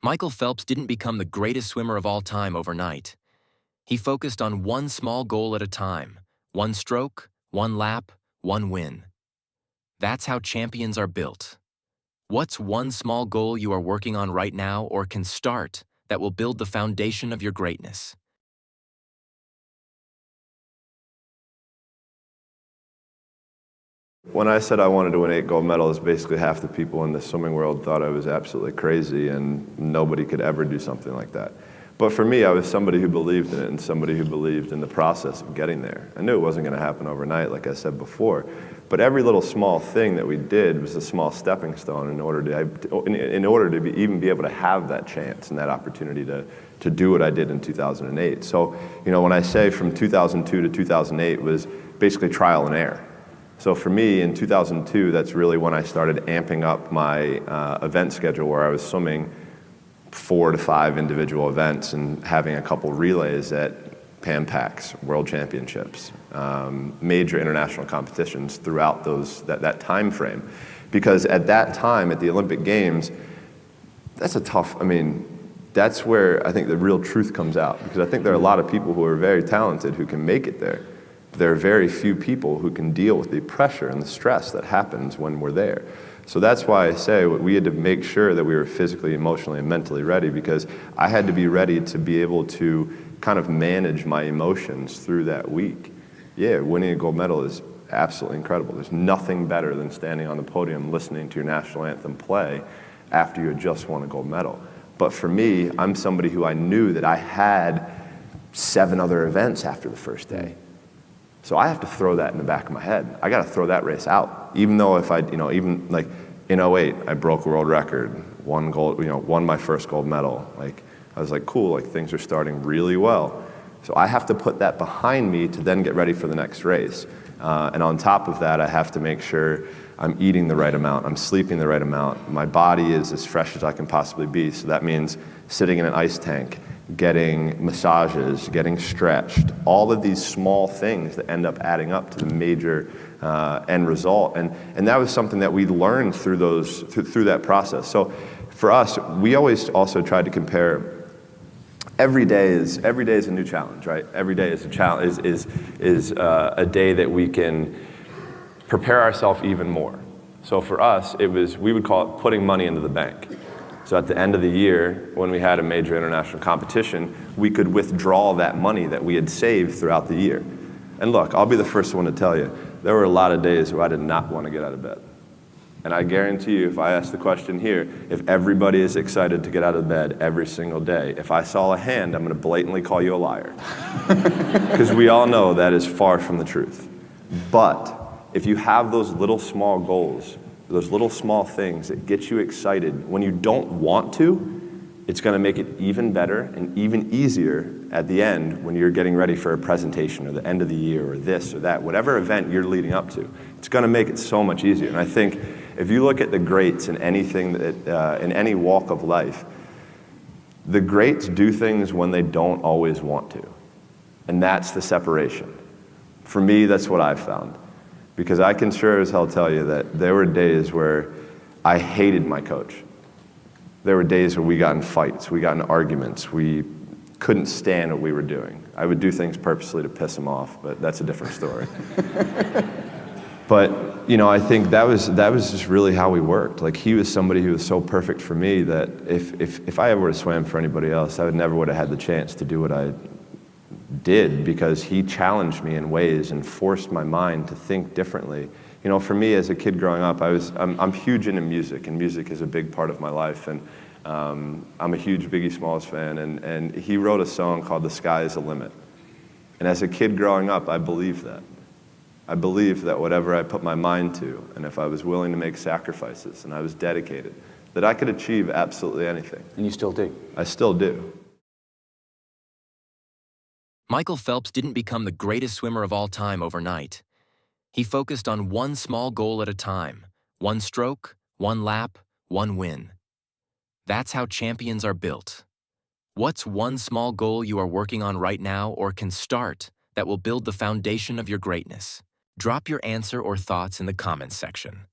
Michael Phelps didn't become the greatest swimmer of all time overnight. He focused on one small goal at a time, one stroke, one lap, one win. That's how champions are built. What's one small goal you are working on right now or can start that will build the foundation of your greatness? When I said I wanted to win 8 gold medals, basically half the people in the swimming world thought I was absolutely crazy and nobody could ever do something like that. But for me, I was somebody who believed in it and somebody who believed in the process of getting there. I knew it wasn't going to happen overnight, like I said before, but every little small thing that we did was a small stepping stone in order to even be able to have that chance and that opportunity to do what I did in 2008. So, when I say from 2002 to 2008 was basically trial and error. So for me, in 2002, that's really when I started amping up my event schedule, where I was swimming 4 to 5 individual events and having a couple relays at Pan Pacs, World Championships, major international competitions throughout that time frame. Because at that time, at the Olympic Games, that's where I think the real truth comes out. Because I think there are a lot of people who are very talented who can make it there. There are very few people who can deal with the pressure and the stress that happens when we're there. So that's why I say we had to make sure that we were physically, emotionally, and mentally ready, because I had to be ready to be able to kind of manage my emotions through that week. Yeah, winning a gold medal is absolutely incredible. There's nothing better than standing on the podium listening to your national anthem play after you had just won a gold medal. But for me, I'm somebody who I knew that I had 7 other events after the first day. So I have to throw that in the back of my head. I got to throw that race out. Even though even like in '08, I broke a world record, won my first gold medal. Like, I was like, cool, like things are starting really well. So I have to put that behind me to then get ready for the next race. And on top of that, I have to make sure I'm eating the right amount, I'm sleeping the right amount, my body is as fresh as I can possibly be. So that means sitting in an ice tank, getting massages, getting stretched, all of these small things that end up adding up to the major end result. And that was something that we learned through that process. So for us, we always also tried to compare. Every day is a new challenge, right? Every day is a challenge, is a day that we can prepare ourselves even more. So for us, we would call it putting money into the bank. So at the end of the year, when we had a major international competition, we could withdraw that money that we had saved throughout the year. And look, I'll be the first one to tell you, there were a lot of days where I did not want to get out of bed. And I guarantee you, if I ask the question here, if everybody is excited to get out of bed every single day, if I saw a hand, I'm going to blatantly call you a liar. Because we all know that is far from the truth. But if you have those little small goals, those little small things that get you excited when you don't want to, it's going to make it even better and even easier at the end when you're getting ready for a presentation or the end of the year or this or that, whatever event you're leading up to. It's going to make it so much easier. And I think if you look at the greats in anything in any walk of life, the greats do things when they don't always want to. And that's the separation. For me, that's what I've found. Because I can sure as hell tell you that there were days where I hated my coach. There were days where we got in fights, we got in arguments, we couldn't stand what we were doing. I would do things purposely to piss him off, but that's a different story. But I think that was just really how we worked. Like, he was somebody who was so perfect for me that if I ever would have swam for anybody else, I never would have had the chance to do what I did, because he challenged me in ways and forced my mind to think differently. For me as a kid growing up, I'm huge into music, and music is a big part of my life. And I'm a huge Biggie Smalls fan, and he wrote a song called "The Sky Is the Limit." And as a kid growing up, I believed that. I believed that whatever I put my mind to, and if I was willing to make sacrifices and I was dedicated, that I could achieve absolutely anything. And you still do? I still do. Michael Phelps didn't become the greatest swimmer of all time overnight. He focused on one small goal at a time, one stroke, one lap, one win. That's how champions are built. What's one small goal you are working on right now or can start that will build the foundation of your greatness? Drop your answer or thoughts in the comments section.